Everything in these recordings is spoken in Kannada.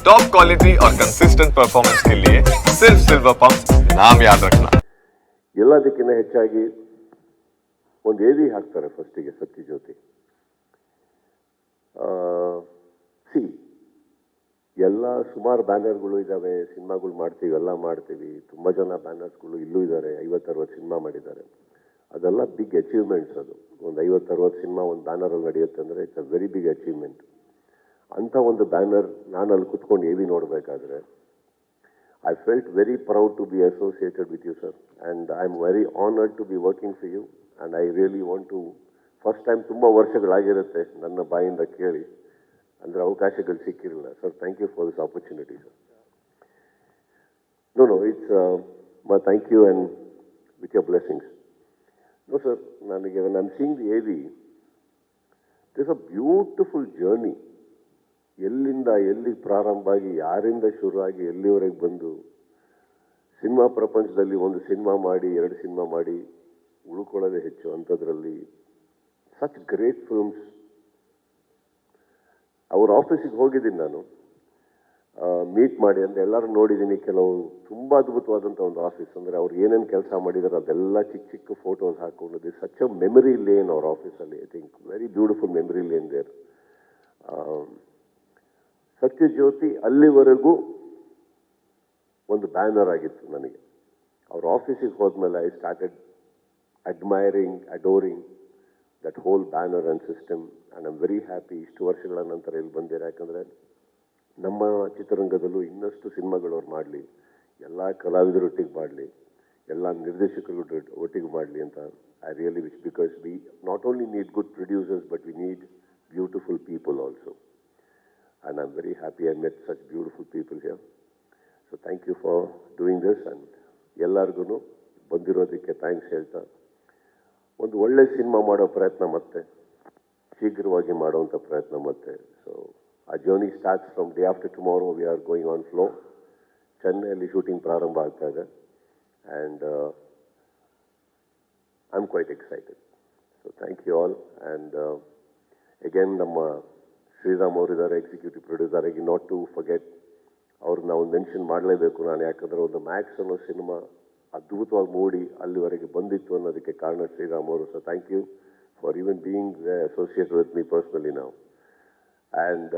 टॉप क्वालिटी और कंसिस्टेंट परफॉर्मेंस के लिए सिर्फ सिल्वर पंप नाम याद रखना. ಎಲ್ಲದಕ್ಕಿಂತ ಹೆಚ್ಚಾಗಿ ಒಂದು ಎವಿ ಹಾಕ್ತಾರೆ ಫಸ್ಟಿಗೆ ಸತ್ಯಜ್ಯೋತಿ. ಸಿ ಎಲ್ಲ ಸುಮಾರು ಬ್ಯಾನರ್ಗಳು ಇದ್ದಾವೆ, ಸಿನಿಮಾಗಳು ಮಾಡ್ತೀವಿ, ಎಲ್ಲ ಮಾಡ್ತೀವಿ. ತುಂಬ ಜನ ಬ್ಯಾನರ್ಸ್ಗಳು ಇಲ್ಲೂ ಇದ್ದಾರೆ, 50-60 ಸಿನಿಮಾ ಮಾಡಿದ್ದಾರೆ. ಅದೆಲ್ಲ ಬಿಗ್ ಅಚೀವ್ಮೆಂಟ್ಸ್. ಅದು ಒಂದು 50-60 ಸಿನಿಮಾ ಒಂದು ಬ್ಯಾನರಲ್ಲಿ ನಡೆಯುತ್ತೆ ಅಂದರೆ it's a very big achievement. ಅಂಥ ಒಂದು ಬ್ಯಾನರ್ ನಾನು ಅಲ್ಲಿ ಕುತ್ಕೊಂಡು ಎವಿ ನೋಡಬೇಕಾದ್ರೆ I felt very proud to be associated with you, sir. And I'm very honored to be working for you. And I really want to, first time ತುಂಬ ವರ್ಷಗಳಾಗಿರುತ್ತೆ ನನ್ನ ಬಾಯಿಂದ ಕೇಳಿ, ಅಂದರೆ ಅವಕಾಶಗಳು ಸಿಕ್ಕಿರಲಿಲ್ಲ. Sir, thank you for this opportunity, sir. No, it's my thank you and with your blessings. No, sir, ನನಗೆ when I'm seeing the AV, there's a beautiful journey. ಎಲ್ಲಿಂದ ಎಲ್ಲಿ ಪ್ರಾರಂಭ ಆಗಿ, ಯಾರಿಂದ ಶುರುವಾಗಿ ಎಲ್ಲಿವರೆಗೆ ಬಂದು ಸಿನಿಮಾ ಪ್ರಪಂಚದಲ್ಲಿ ಒಂದು ಸಿನಿಮಾ ಮಾಡಿ 2 ಸಿನಿಮಾ ಮಾಡಿ ಉಳ್ಕೊಳ್ಳೋದೇ ಹೆಚ್ಚು. ಅಂಥದ್ರಲ್ಲಿ ಸಚ್ ಗ್ರೇಟ್ ಫಿಲ್ಮ್ಸ್. ಅವ್ರ ಆಫೀಸಿಗೆ ಹೋಗಿದ್ದೀನಿ ನಾನು, ಮೀಟ್ ಮಾಡಿ ಅಂದರೆ ಎಲ್ಲರೂ ನೋಡಿದ್ದೀನಿ. ಕೆಲವು ತುಂಬ ಅದ್ಭುತವಾದಂಥ ಒಂದು ಆಫೀಸ್, ಅಂದರೆ ಅವ್ರು ಏನೇನು ಕೆಲಸ ಮಾಡಿದ್ದಾರೆ ಅದೆಲ್ಲ ಚಿಕ್ಕ ಚಿಕ್ಕ ಫೋಟೋಸ್ ಹಾಕ್ಕೊಂಡಿದ್ದು. ಸಚ್ ಅ ಮೆಮರಿ ಲೇನ್ ಅವ್ರ ಆಫೀಸಲ್ಲಿ. I think very beautiful memory lane there. Sathyajyothi ಅಲ್ಲಿವರೆಗೂ ಒಂದು ಬ್ಯಾನರ್ ಆಗಿತ್ತು ನನಗೆ. ಅವ್ರ ಆಫೀಸಿಗೆ ಹೋದ್ಮೇಲೆ I started admiring, adoring that whole banner and system. And I am very happy ಇಷ್ಟು ವರ್ಷಗಳ ನಂತರ ಇಲ್ಲಿ ಬಂದಿರ. ಯಾಕಂದರೆ ನಮ್ಮ ಚಿತ್ರರಂಗದಲ್ಲೂ ಇನ್ನಷ್ಟು ಸಿನಿಮಾಗಳು ಅವ್ರು ಮಾಡಲಿ, ಎಲ್ಲ ಕಲಾವಿದರೊಟ್ಟಿಗೆ ಮಾಡಲಿ, ಎಲ್ಲ ನಿರ್ದೇಶಕರು ಒಟ್ಟಿಗೆ ಮಾಡಲಿ ಅಂತ I really wish. Because we not only need good producers but we need beautiful people also. And I'm very happy I met such beautiful people here. So thank you for doing this. And ಎಲ್ಲರಿಗೂ ಬಂದಿರೋದಕ್ಕೆ ಥ್ಯಾಂಕ್ಸ್ ಹೇಳ್ತಾ, ಒಂದು ಒಳ್ಳೆ ಸಿನಿಮಾ ಮಾಡೋ ಪ್ರಯತ್ನ ಮತ್ತೆ ಶೀಘ್ರವಾಗಿ ಮಾಡುವಂಥ ಪ್ರಯತ್ನ ಮತ್ತೆ. ಸೊ ಆ journey starts from day after tomorrow. We are going on flow. ಚೆನ್ನೈಯಲ್ಲಿ ಶೂಟಿಂಗ್ ಪ್ರಾರಂಭ ಆಗ್ತಾ ಇದೆ. And I am quite excited. So thank you all. And again ನಮ್ಮ ಶ್ರೀರಾಮ್ ಅವರಿದ್ದಾರೆ, ಎಕ್ಸಿಕ್ಯೂಟಿವ್ ಪ್ರೊಡ್ಯೂಸರ್ ಆಗಿ. ನಾಟ್ ಟು ಫರ್ಗೆಟ್, ಅವ್ರನ್ನ ನಾವು ಮೆನ್ಷನ್ ಮಾಡಲೇಬೇಕು ನಾನು. ಯಾಕಂದರೆ ಒಂದು ಮ್ಯಾಕ್ಸ್ ಅನ್ನೋ ಸಿನಿಮಾ ಅದ್ಭುತವಾಗಿ ಮೂಡಿ ಅಲ್ಲಿವರೆಗೆ ಬಂದಿತ್ತು ಅನ್ನೋದಕ್ಕೆ ಕಾರಣ ಶ್ರೀರಾಮ್ ಅವರು. So thank you for even being associated with me personally ನಾವು. ಆ್ಯಂಡ್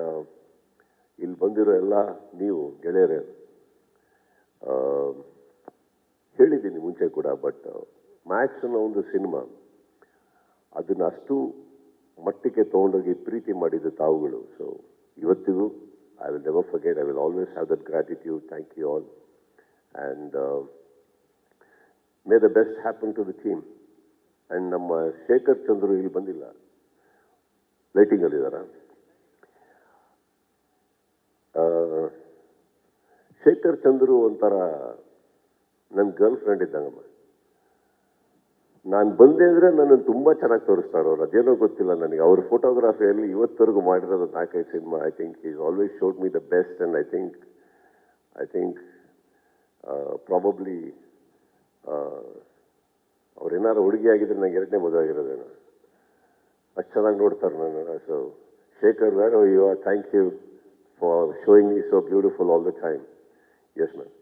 ಇಲ್ಲಿ ಬಂದಿರೋ ಎಲ್ಲ ನೀವು ಗೆಳೆಯರೇ, ಹೇಳಿದ್ದೀನಿ ಮುಂಚೆ ಕೂಡ, ಬಟ್ ಮ್ಯಾಕ್ಸ್ ಅನ್ನೋ ಒಂದು ಸಿನಿಮಾ ಅದನ್ನು ಅಷ್ಟು ಮಟ್ಟಿಗೆ ತೊಗೊಂಡೋಗಿ ಪ್ರೀತಿ ಮಾಡಿದ್ದು ತಾವುಗಳು. ಸೊ ಇವತ್ತಿಗೂ I will never forget. I will always have that gratitude. Thank you all. And may the best happen to the team. And ನಮ್ಮ ಶೇಖರ್ ಚಂದ್ರು ಇಲ್ಲಿ ಬಂದಿಲ್ಲ, ಲೈಟಿಂಗಲ್ಲಿದ್ದಾರ. ಶೇಖರ್ ಚಂದ್ರು ಒಂಥರ ನನ್ನ ಗರ್ಲ್ ಫ್ರೆಂಡ್ ಇದ್ದಂಗಮ್ಮ. ನಾನು ಬಂದೆ ಅಂದರೆ ನನ್ನನ್ನು ತುಂಬ ಚೆನ್ನಾಗಿ ತೋರಿಸ್ತಾರೆ ಅವ್ರು. ಅದೇನೋ ಗೊತ್ತಿಲ್ಲ ನನಗೆ. ಅವ್ರ ಫೋಟೋಗ್ರಫಿಯಲ್ಲಿ ಇವತ್ತವರೆಗೂ ಮಾಡಿರೋದು 4-5 cinema. I think is always showed me the best. And I think probably ಅವ್ರೇನಾರು ಹುಡುಗಿ ಆಗಿದ್ರೆ ನಂಗೆ 2ನೇ ಮದುವೆ ಆಗಿರೋದೇನೋ. ಅಷ್ಟು ಚೆನ್ನಾಗಿ ನೋಡ್ತಾರೆ ನನ್ನ. So Shekhar where you are, thank you for showing me so beautiful all the time. Yes ma'am.